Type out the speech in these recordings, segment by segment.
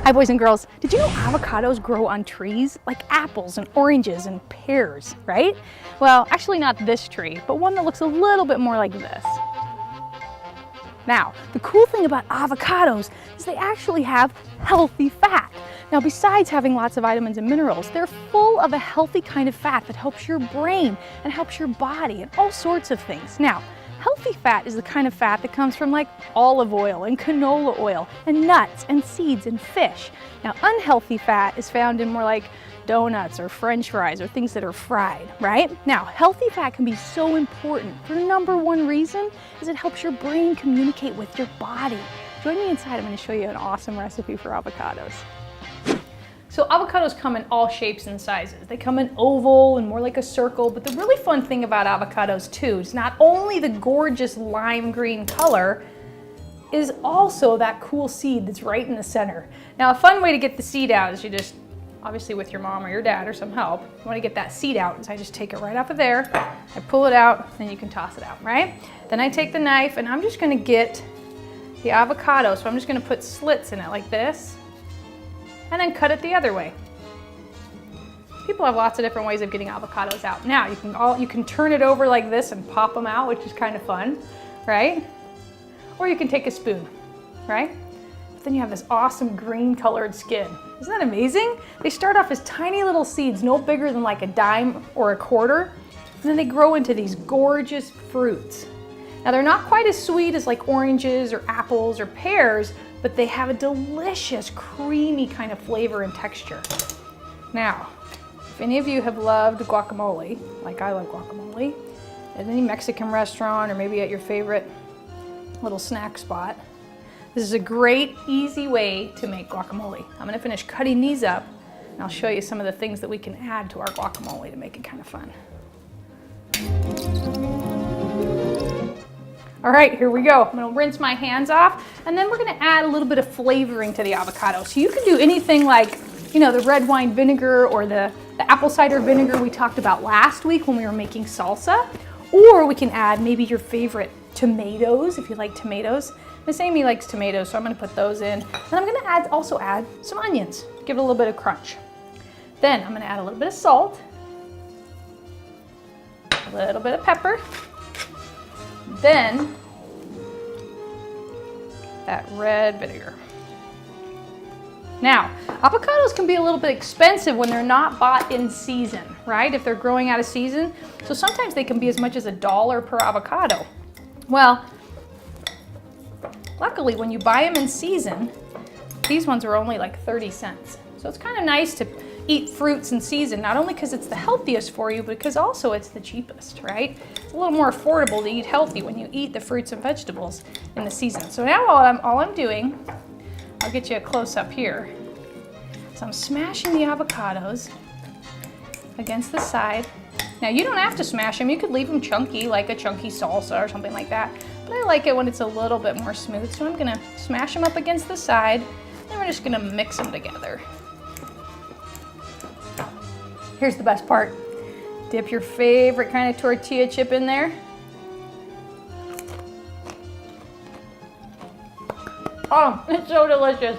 Hi boys and girls, did you know avocados grow on trees like apples and oranges and pears, right? Well, actually not this tree, but one that looks a little bit more like this. Now, the cool thing about avocados is they actually have healthy fat. Now, besides having lots of vitamins and minerals, they're full of a healthy kind of fat that helps your brain and helps your body and all sorts of things. Now, healthy fat is the kind of fat that comes from like olive oil and canola oil and nuts and seeds and fish. Now, unhealthy fat is found in more like donuts or French fries or things that are fried, right? Now, healthy fat can be so important. The number one reason is it helps your brain communicate with your body. Join me inside, I'm going to show you an awesome recipe for avocados. So avocados come in all shapes and sizes. They come in oval and more like a circle, but the really fun thing about avocados too is not only the gorgeous lime green color, is also that cool seed that's right in the center. Now, a fun way to get the seed out is you just, obviously with your mom or your dad or some help, you want to get that seed out. So I just take it right off of there, I pull it out, then you can toss it out, right? Then I take the knife and I'm just going to get the avocado. So I'm just going to put slits in it like this, and then cut it the other way. People have lots of different ways of getting avocados out. Now, you can turn it over like this and pop them out, which is kind of fun, right? Or you can take a spoon, right? But then you have this awesome green colored skin. Isn't that amazing? They start off as tiny little seeds, no bigger than like a dime or a quarter, and then they grow into these gorgeous fruits. Now, they're not quite as sweet as like oranges or apples or pears, but they have a delicious, creamy kind of flavor and texture. Now, if any of you have loved guacamole, like I love guacamole, at any Mexican restaurant or maybe at your favorite little snack spot, this is a great, easy way to make guacamole. I'm gonna finish cutting these up, and I'll show you some of the things that we can add to our guacamole to make it kind of fun. All right, here we go. I'm gonna rinse my hands off, and then we're gonna add a little bit of flavoring to the avocado. So you can do anything like, you know, the red wine vinegar or the apple cider vinegar we talked about last week when we were making salsa, or we can add maybe your favorite tomatoes, if you like tomatoes. Miss Amy likes tomatoes, so I'm gonna put those in. And I'm gonna also add some onions, give it a little bit of crunch. Then I'm gonna add a little bit of salt, a little bit of pepper, then that red vinegar. Now, avocados can be a little bit expensive when they're not bought in season, right? If they're growing out of season. So sometimes they can be as much as $1 per avocado. Well, luckily when you buy them in season, these ones are only like 30 cents. So it's kind of nice to eat fruits in season, not only because it's the healthiest for you, but because also it's the cheapest, right? It's a little more affordable to eat healthy when you eat the fruits and vegetables in the season. So now all I'm doing, I'll get you a close up here. So I'm smashing the avocados against the side. Now you don't have to smash them, you could leave them chunky, like a chunky salsa or something like that. But I like it when it's a little bit more smooth, so I'm gonna smash them up against the side, and we're just gonna mix them together. Here's the best part. Dip your favorite kind of tortilla chip in there. Oh, it's so delicious.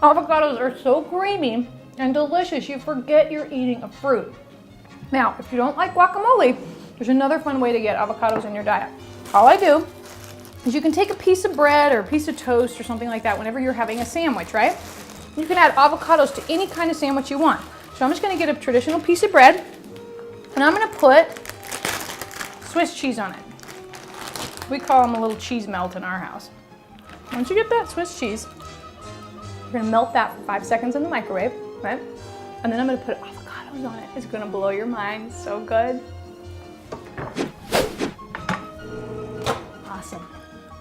Avocados are so creamy and delicious, you forget you're eating a fruit. Now, if you don't like guacamole, there's another fun way to get avocados in your diet. All I do is you can take a piece of bread or a piece of toast or something like that whenever you're having a sandwich, right? You can add avocados to any kind of sandwich you want. So I'm just gonna get a traditional piece of bread, and I'm gonna put Swiss cheese on it. We call them a little cheese melt in our house. Once you get that Swiss cheese, you're gonna melt that for 5 seconds in the microwave, right? And then I'm gonna put avocados on it. It's gonna blow your mind, so good. Awesome.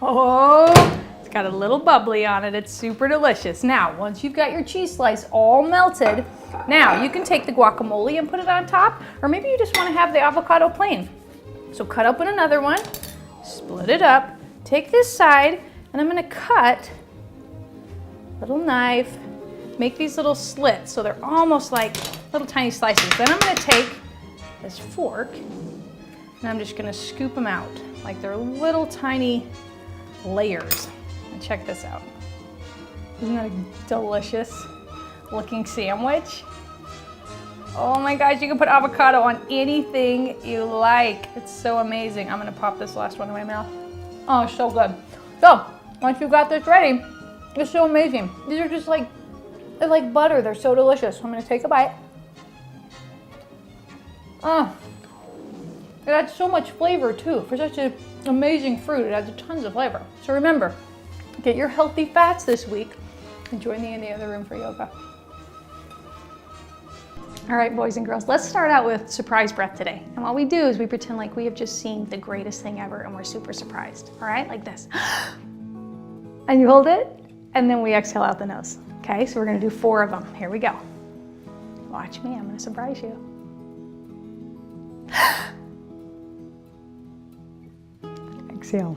Oh, it's got a little bubbly on it. It's super delicious. Now, once you've got your cheese slice all melted, now you can take the guacamole and put it on top, or maybe you just wanna have the avocado plain. So cut open another one, split it up, take this side, and I'm gonna cut little knife, make these little slits so they're almost like little tiny slices. Then I'm gonna take this fork and I'm just gonna scoop them out like they're little tiny layers. And check this out. Isn't that delicious? looking sandwich. Oh my gosh, you can put avocado on anything you like. It's so amazing. I'm gonna pop this last one in my mouth. Oh, so good. So, once you got this ready, it's so amazing. These are just like, they're like butter. They're so delicious. I'm gonna take a bite. Oh, it adds so much flavor too. For such an amazing fruit, it adds tons of flavor. So remember, get your healthy fats this week and join me in the other room for yoga. All right, boys and girls, let's start out with surprise breath today. And what we do is we pretend like we have just seen the greatest thing ever and we're super surprised. All right, like this. And you hold it, and then we exhale out the nose. Okay, so we're gonna do 4 of them. Here we go. Watch me, I'm gonna surprise you. Exhale.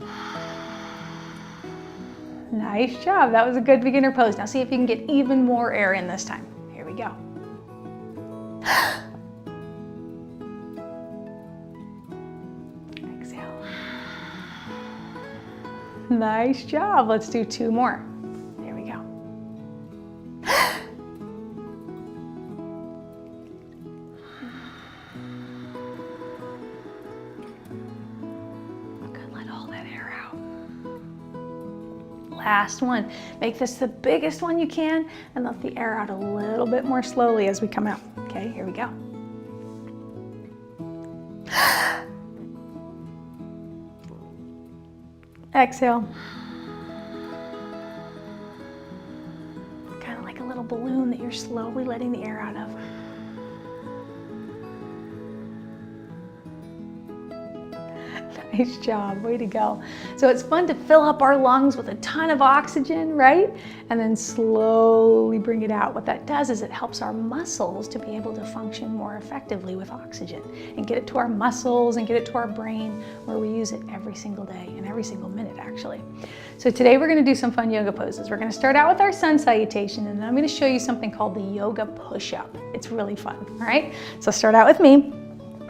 Nice job, that was a good beginner pose. Now see if you can get even more air in this time. Here we go. Exhale. Nice job. Let's do 2 more. Here we go. Good, let all that air out. Last one. Make this the biggest one you can and let the air out a little bit more slowly as we come out. Okay, here we go. Exhale. Kind of like a little balloon that you're slowly letting the air out of. Nice job, way to go. So it's fun to fill up our lungs with a ton of oxygen, right? And then slowly bring it out. What that does is it helps our muscles to be able to function more effectively with oxygen and get it to our muscles and get it to our brain where we use it every single day and every single minute actually. So today we're gonna do some fun yoga poses. We're gonna start out with our sun salutation and then I'm gonna show you something called the yoga push-up. It's really fun, all right? So start out with me.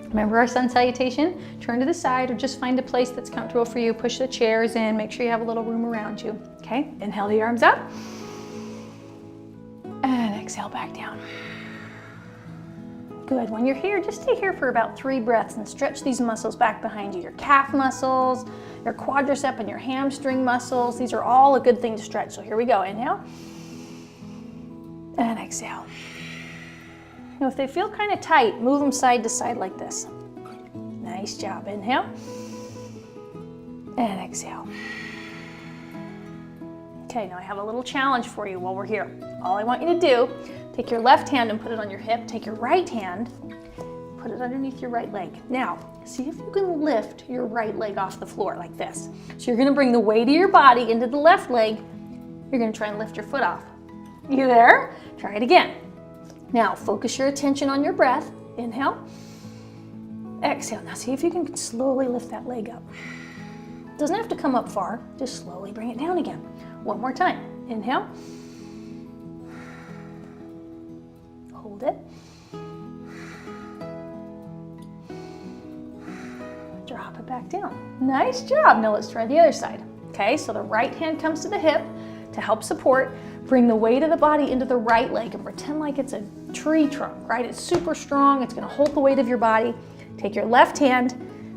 Remember our sun salutation? Turn to the side or just find a place that's comfortable for you. Push the chairs in, make sure you have a little room around you. Okay, inhale the arms up. And exhale back down. Good, when you're here, just stay here for about 3 breaths and stretch these muscles back behind you. Your calf muscles, your quadricep and your hamstring muscles. These are all a good thing to stretch. So here we go, inhale. And exhale. Now, if they feel kind of tight, move them side to side like this. Nice job. Inhale. And exhale. Okay, now I have a little challenge for you while we're here. All I want you to do, take your left hand and put it on your hip. Take your right hand, put it underneath your right leg. Now, see if you can lift your right leg off the floor like this. So you're gonna bring the weight of your body into the left leg. You're gonna try and lift your foot off. You there? Try it again. Now, focus your attention on your breath. Inhale. Exhale. Now, see if you can slowly lift that leg up. Doesn't have to come up far. Just slowly bring it down again. One more time. Inhale. Hold it. Drop it back down. Nice job. Now, let's try the other side. Okay, so the right hand comes to the hip to help support. Bring the weight of the body into the right leg and pretend like it's a tree trunk, right? It's super strong. It's gonna hold the weight of your body. Take your left hand,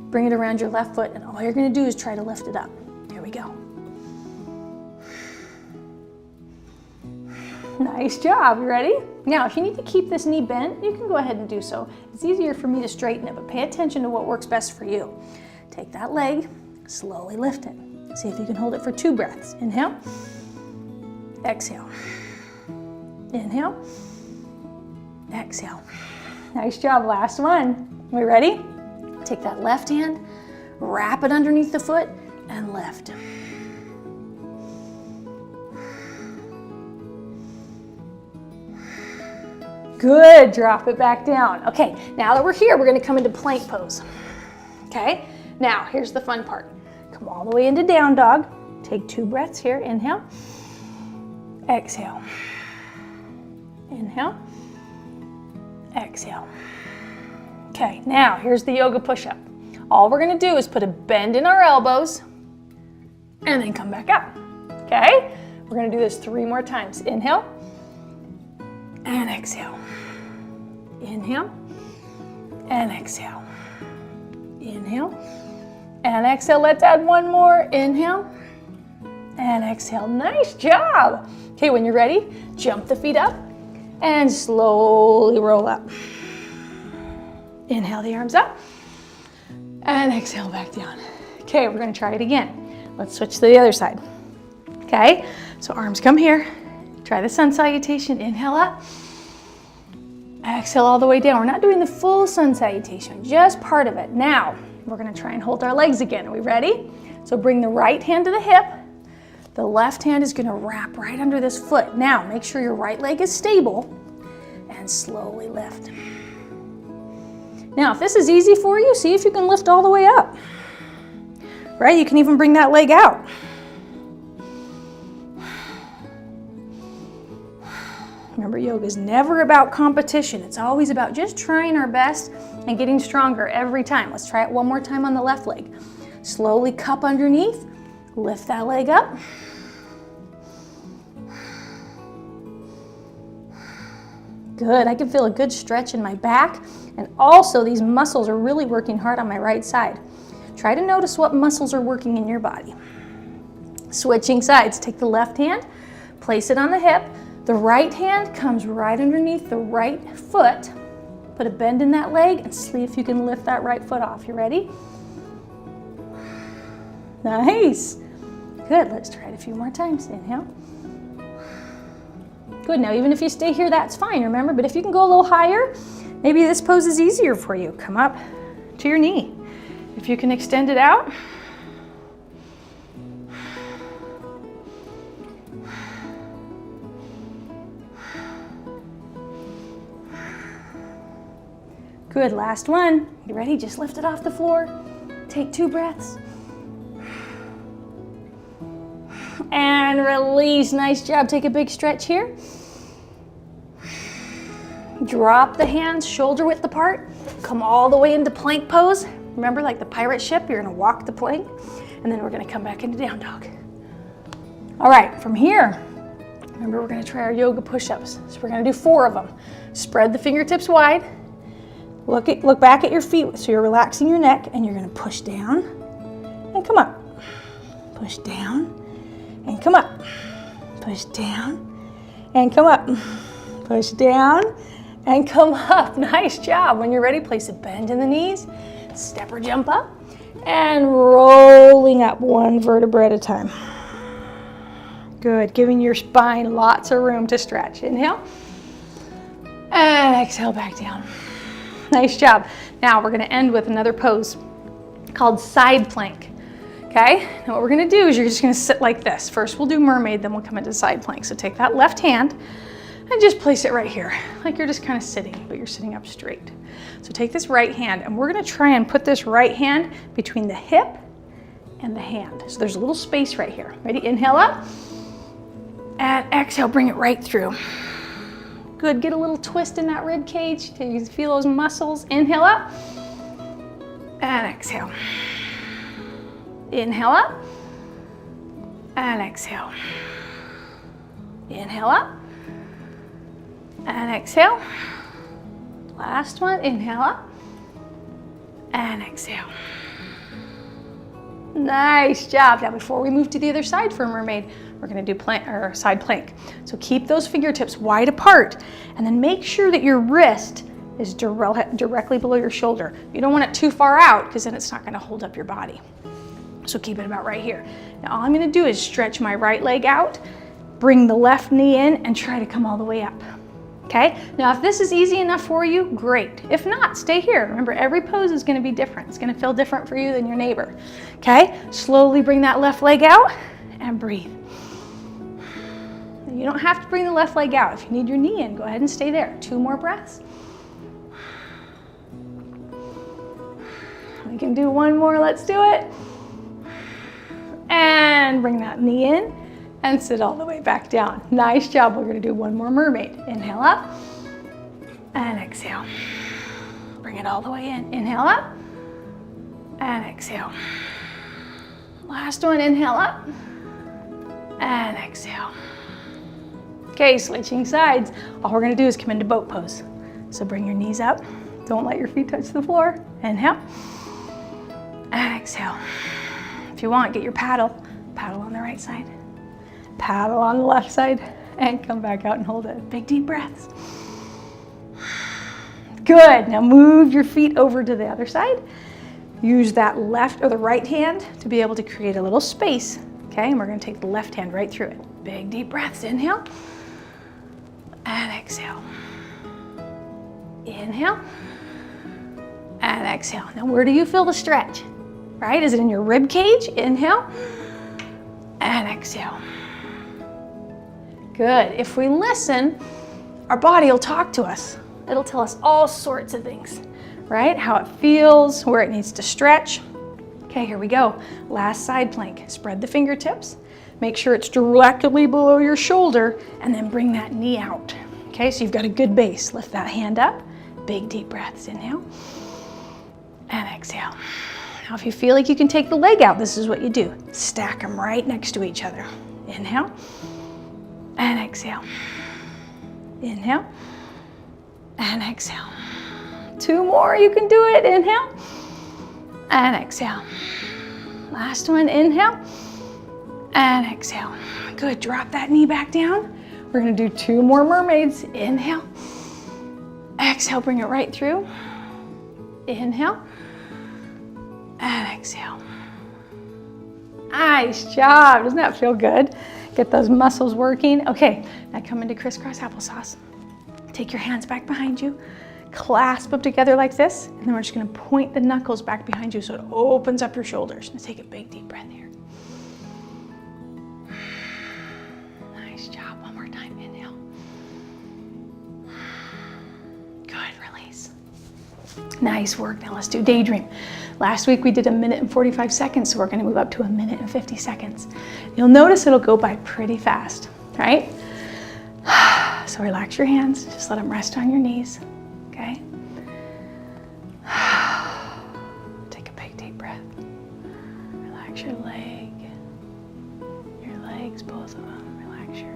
bring it around your left foot, and all you're gonna do is try to lift it up. Here we go. Nice job, you ready? Now, if you need to keep this knee bent, you can go ahead and do so. It's easier for me to straighten it, but pay attention to what works best for you. Take that leg, slowly lift it. See if you can hold it for 2 breaths. Inhale. Exhale. Inhale. Exhale. Nice job, last one. We ready? Take that left hand, wrap it underneath the foot, and lift. Good, drop it back down. Okay, now that we're here, we're gonna come into plank pose. Okay, now here's the fun part. Come all the way into down dog. Take 2 breaths here, inhale. Exhale. Inhale. Exhale. Okay, now here's the yoga push-up. All we're gonna do is put a bend in our elbows and then come back up. Okay? We're gonna do this 3 more times. Inhale. and exhale. Inhale and exhale. Inhale and exhale. Let's add one more. Inhale and exhale. Nice job. Okay, when you're ready, jump the feet up and slowly roll up. Inhale the arms up and exhale back down. Okay, we're gonna try it again. Let's switch to the other side. Okay, so arms come here. Try the sun salutation. Inhale up. Exhale all the way down. We're not doing the full sun salutation, just part of it. Now, we're gonna try and hold our legs again. Are we ready? So bring the right hand to the hip. The left hand is gonna wrap right under this foot. Now, make sure your right leg is stable and slowly lift. Now, if this is easy for you, see if you can lift all the way up. Right, you can even bring that leg out. Remember, yoga is never about competition. It's always about just trying our best and getting stronger every time. Let's try it one more time on the left leg. Slowly cup underneath, lift that leg up. Good, I can feel a good stretch in my back, and also these muscles are really working hard on my right side. Try to notice what muscles are working in your body. Switching sides, take the left hand, place it on the hip. The right hand comes right underneath the right foot. Put a bend in that leg and see if you can lift that right foot off. You ready? Nice. Good, let's try it a few more times. Inhale. Good, now even if you stay here, that's fine, remember, but if you can go a little higher, maybe this pose is easier for you. Come up to your knee. If you can extend it out. Good, last one. You ready? Just lift it off the floor. Take 2 breaths. And release, nice job. Take a big stretch here. Drop the hands shoulder width apart. Come all the way into plank pose. Remember, like the pirate ship, you're gonna walk the plank, and then we're gonna come back into down dog. All right, from here, remember we're gonna try our yoga push-ups. So we're gonna do 4 of them. Spread the fingertips wide. Look back at your feet, so you're relaxing your neck, and you're gonna push down and come up. Push down and come up. Push down and come up. Push down and come up. Nice job. When you're ready, place a bend in the knees, step or jump up, and rolling up 1 vertebra at a time. Good, giving your spine lots of room to stretch. Inhale, and exhale back down. Nice job. Now we're gonna end with another pose called side plank. Okay, now what we're gonna do is you're just gonna sit like this. First we'll do mermaid, then we'll come into side plank. So take that left hand and just place it right here, like you're just kind of sitting, but you're sitting up straight. So take this right hand, and we're gonna try and put this right hand between the hip and the hand. So there's a little space right here. Ready? Inhale up, and exhale, bring it right through. Good, get a little twist in that rib cage till you feel those muscles. Inhale up, and exhale. Inhale up, and exhale. Inhale up, and exhale. Last one, inhale up, and exhale. Nice job. Now before we move to the other side for a mermaid, we're gonna do plank or side plank. So keep those fingertips wide apart, and then make sure that your wrist is directly below your shoulder. You don't want it too far out, because then it's not gonna hold up your body. So keep it about right here. Now all I'm gonna do is stretch my right leg out, bring the left knee in, and try to come all the way up. Okay, now if this is easy enough for you, great. If not, stay here. Remember, every pose is gonna be different. It's gonna feel different for you than your neighbor. Okay, slowly bring that left leg out and breathe. You don't have to bring the left leg out. If you need your knee in, go ahead and stay there. 2 more breaths. We can do 1 more, let's do it. And bring that knee in and sit all the way back down. Nice job. We're gonna do 1 more mermaid. Inhale up and exhale. Bring it all the way in. Inhale up and exhale. Last one, inhale up and exhale. Okay, switching sides. All we're gonna do is come into boat pose. So bring your knees up. Don't let your feet touch the floor. Inhale. And exhale. If you want, get your paddle. Paddle on the right side. Paddle on the left side. And come back out and hold it. Big deep breaths. Good. Now move your feet over to the other side. Use that left or the right hand to be able to create a little space. Okay, and we're gonna take the left hand right through it. Big deep breaths. Inhale. And exhale. Inhale. And exhale. Now where do you feel the stretch? Right? Is it in your rib cage? Inhale. And exhale. Good. If we listen, our body will talk to us. It'll tell us all sorts of things, right? How it feels, where it needs to stretch. Okay, here we go. Last side plank. Spread the fingertips. Make sure it's directly below your shoulder, and then bring that knee out. Okay, so you've got a good base. Lift that hand up. Big deep breaths. Inhale. And exhale. Now if you feel like you can take the leg out, this is what you do. Stack them right next to each other. Inhale. And exhale. Inhale. And exhale. 2 more, you can do it. Inhale. And exhale. Last one, inhale. And exhale. Good, drop that knee back down. We're gonna do 2 more mermaids. Inhale. Exhale, bring it right through. Inhale. And exhale. Nice job, doesn't that feel good? Get those muscles working. Okay, now come into crisscross applesauce. Take your hands back behind you. Clasp them together like this, and then we're just gonna point the knuckles back behind you so it opens up your shoulders. Now take a big deep breath here. Nice job, one more time, inhale. Good, release. Nice work, now let's do daydream. Last week we did 1 minute and 45 seconds, so we're gonna move up to 1 minute and 50 seconds. You'll notice it'll go by pretty fast, right? So relax your hands, just let them rest on your knees, okay? Take a big deep breath. Relax your legs, both of them. Relax your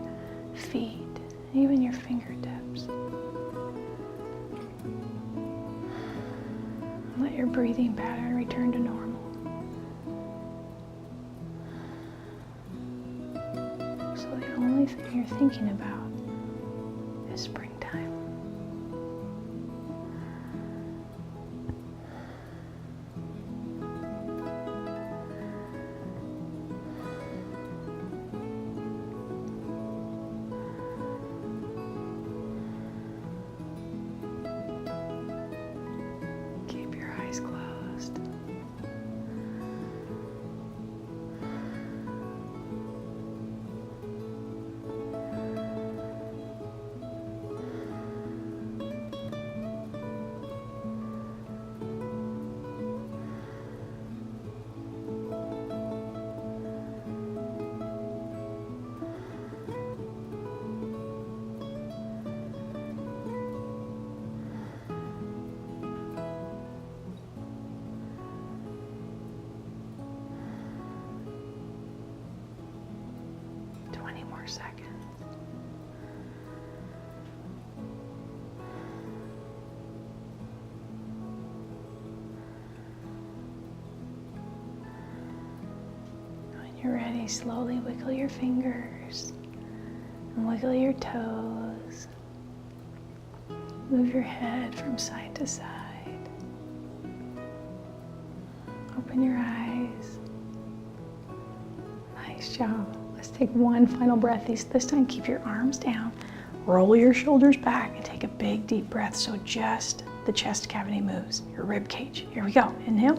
feet, even your fingertips. Let your breathing pattern return to normal. So the only thing you're thinking about is springtime. Keep your eyes closed. Seconds. When you're ready, slowly wiggle your fingers and wiggle your toes. Move your head from side to side. Open your eyes. Nice job. Let's take one final breath. This time keep your arms down. Roll your shoulders back and take a big deep breath so just the chest cavity moves, your rib cage. Here we go. Inhale.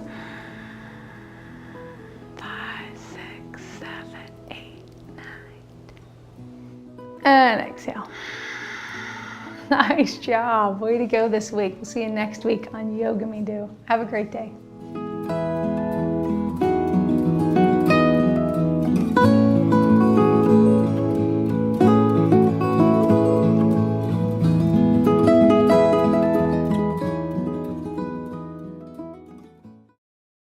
5, 6, 7, 8, 9. And exhale. Nice job. Way to go this week. We'll see you next week on YogaMeDo. Have a great day.